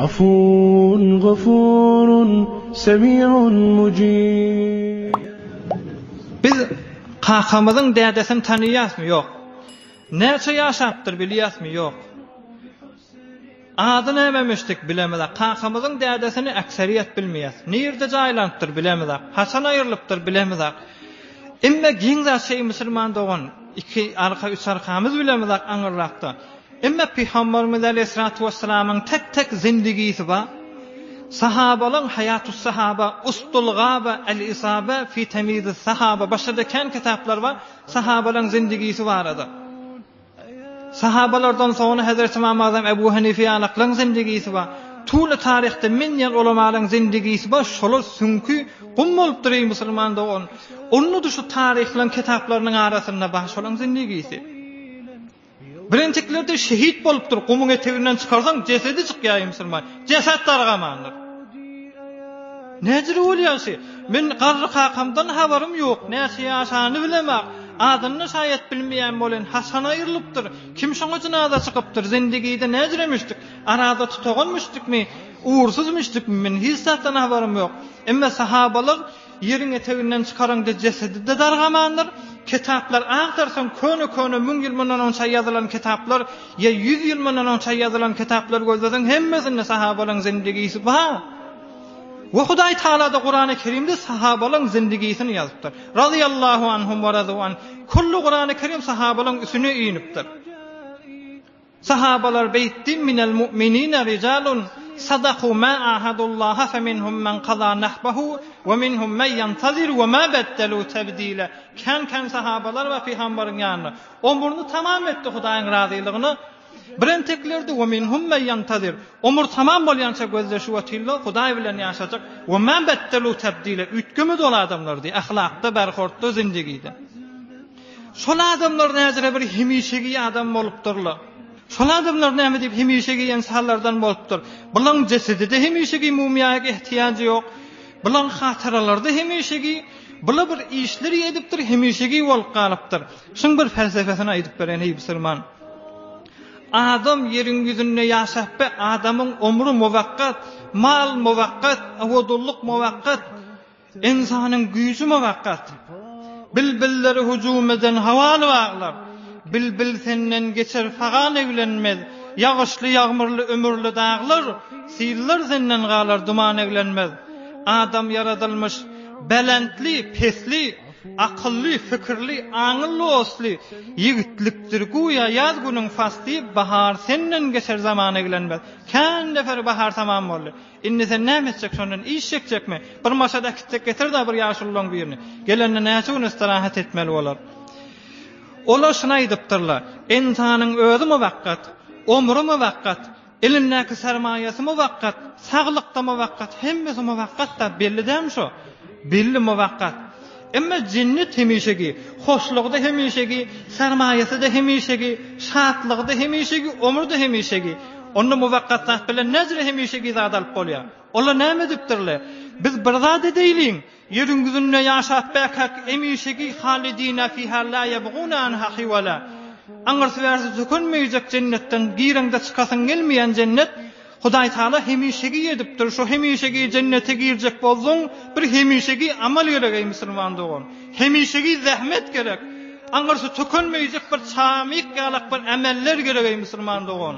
عفو غفور سميع مجيب. Biz qakamızın dədəsini tanıyasmı? Yox. Neçə yaşaptır biliyasmı? Yox. Adını ememiştik bilemizak. Qakamızın dədəsini əksəriyyət bilmeyas. Nerede caylanıptır bilemizak. Hasan ayırılıptır bilemizak. Emme giňza şey Müslüman doğun. 2 arka 3 arkamız bilemizak anırlaqda. Emme Peygamberimiz Aleyhissalatu vesselam'ın tek zindagisi var. Sahabaların hayatus sahaba, ustul gaba, el-isabe fi temiz sahaba. Başka kan kitaplar var. Sahabaların zindagisi var adı. Sahabalardan sonra Hazreti İmam Azam Ebu Hanife anaqlan zindagisi var. Tula tarihte minyan ulamaların zindagisi var. Şolar sünkü qum bolupdyr Müslüman doğun. Onu da şu tarihlan kitaplarının arasında başolan zindagisi. Birinçiklerde şehit bolupdyr. Qumun eteginden çıkarsan cesedi çıkýar Müslüman. Ceset dargamandyr. Näçe bolýarsa, men garry qakamdan habarim ýok. Näçe ýaşany bilemek. Adyny şayet bilmeýän bolan Hasan aýrylypdyr. Kim şoňa jynaza çykypdyr? Zindagide näjremişdik? Arada tutuganmışdykmy? Uğursuzmuşdykmy? Men hiç zatdan habarim ýok. Emma sahabalar ýeriň eteginden çıkaranda cesedi de dargamandyr. Kitaplar agtarsan köne 1000 ýyl mundan onça ýazylan kitaplar ya 100 ýyl mundan onça ýazylan kitaplar gözlesen hemmesinde sahabaların zindagisi bar. Ve Hudaý Taala da Kur'an-ı Kerim'de sahabaların zindagisini yazıptır. Radiyallahu anhum ve radu an. Kullu Kur'an-ı Kerim sahabaların üstüne iyiniptir. Sahabalar beyttin minel mu'minine ricalun sadaku ma ahadullaha feminhum men qada nahbahu ve minhum men yantazir ve ma beddelu tebdile. Kan sahabalar ve peygamberin yanına. Omurunu tamam etti Hudaýyň razylygını. Birinteklerde ve minhum men yantazir. Umur tamam bolýança gözleşip otylla Hudaý bilen ýaşajak we ma beddelu tebdile. Ütgümü dolu adamlardy. Ahlakda, berhortda, zindagide. Şol adamlar näzire bir hemişegi adam bolupdyrlar. Şol adamlar näme diýip hemişegi insanlardan bolupdyr. Bulan cesedide hemişegi mumyaga ihtiýagy ýok. Bulan hatyralarda hemişegi, bula bir işleri edipdir, hemişegi bolup galypdyr. Şuň bir felsefesini aýdyp beren ey Müslüman. Adam yerin yüzünde yaşap be, adamın umru muvakkat, mal muvakkat, avudulluk muvakkat, insanın gücü muvakkat. Bilbilleri hücum eden havalı ağlar. Bilbil senden geçer fagan evlenmez. Yağışlı yağmurlu ömürlü dağlar, siller senden galar duman evlenmez. Adam yaratılmış belentli, pesli, akıllı, fikirli, aňyly osly, ýigitlikdir goýa ýaz günüň fasly, bahar senden geçer zaman eglenmez. Kan defer bahar tamam boldy. Indi sen näme etjek şondan iş çekjekmi? Bir maşada kittek getir da bir ýaşullyň birini. Gelende näçe gün istirahat etmeli bolar. Olar şuna aýdypdyrlar. İnsanyň özü muvakkat, ömrü muvakkat, elindäki sermaýasy muvakkat, saglykda muvakkat, hemmesi muvakkat da belli däm şo. Belli muvakkat. Emma cennet hemişegi, hoşlukda hemişegi, sermayesi de hemişegi, şatlıqda hemişegi, ömürde hemişegi. Onu muvakkatlat bilen nezre hemişegi zat alıp bolýar. Olar näme dipdirler? Biz bir zat edeýliň. Ýeriň yüzünde ýaşap bäkak hemişegi halidina fiha la yabguna anha hiwala. Aňyrsy sökünmeyjek cennetten giýreňde çykasyň gelmeýän cennet Hudaý Taala hemişegi edipdir. Şu hemişegi cennete girjek bolsaň, bir hemişegi amal gerek ey Müslüman doğun. Hemişegi zähmet gerek. Aňyrsy tökünmeyjek bir çamyk ýalak bir ameller gerek ey Müslüman doğun.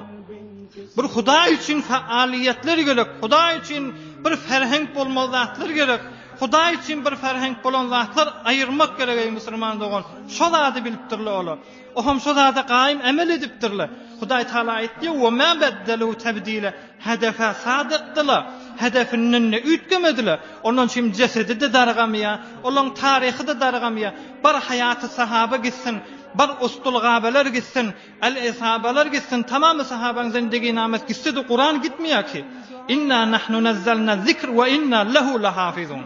Bir Hudaý üçin faaliýetler gerek. Hudaý üçin bir ferheng bolmaly zatlar gerek. Hudaý üçin bir ferheng bolan zatlar aýyrmak gerek ey Müslüman doğun. Şol zady bilipdirler olar. Oham şol zada gaýym amel edipdirler. Hudaý Taala aýtdy: "Wa ma beddelu tebdile." Hedefe sadıkdylar. Hedefinden ütgemediler. Ondan şimdi cesedi de dargamaya, olan tarihi de dargamaya. Bir hayatı sahaba gitsin, bir ustul gabeler gitsin, el-isabalar gitsin. Tamamı sahabanın zindagi namet gitse de Kur'an gitmiyor ki. İnna nahnu nazzalna zikr ve inna lehu lahafizun.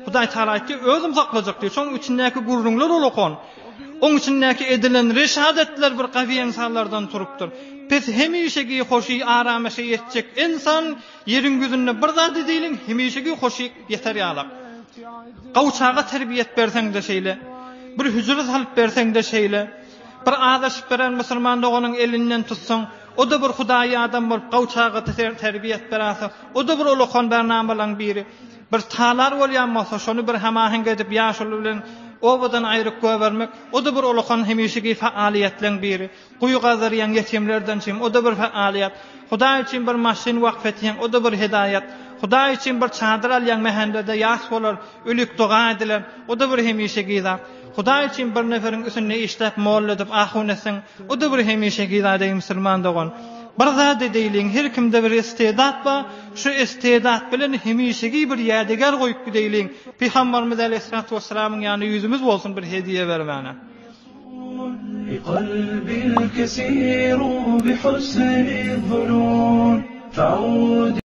Hudaý Taala aýtdy: "Özüm saklajak" diýip, şoň içindäki gurrunlar olokon. Oň içindäki edilen reşadetler bir gawy insanlardan turupdyr. Biz hemişegi hoşy aramasy ýetjek insan ýeriň yüzünde bir zat diýilen hemişegi hoşy ýeter ýalak. Gawçaga terbiýet berseň de şeýle, bir hüjre salyp berseň de şeýle, bir adaşyp beren musulman doganyň elinden tutsaň, o da bir Hudaýy adam bolup gawçaga terbiyet berasa, o da bir ulukhan bernamalaryň biri. Bir talar bolýan bolsa, şonu bir hemahing edip ýaşuly bilen obadan aýryp göbermek, o da bir ulukhan hemişigi faaliýetleň biri. Guýy gazarýan ýetimlerden çym, o da bir faaliýet. Hudaý üçin bir maşyn waqf etýän, o da bir hidaýat. Hudaý üçin bir çadyr alýan mehendede ýaş bolar, ölük duga ediler, o da bir hemişigi zat. Hudaý üçin bir neferiň üstüne işläp molledip ahunesin, o da bir hemişigi zat musulman dogan. Bir zat diýiliň, her kimde bir istedat bar, şu istedat bilen hemişigi bir ýadigar goýup diýiliň. Peygamberimiz Aleyhissalatu vesselamyň ýany yüzümüz bolsun bir hediýe bermäne. قلبي الكثير بحسن الظنون تعود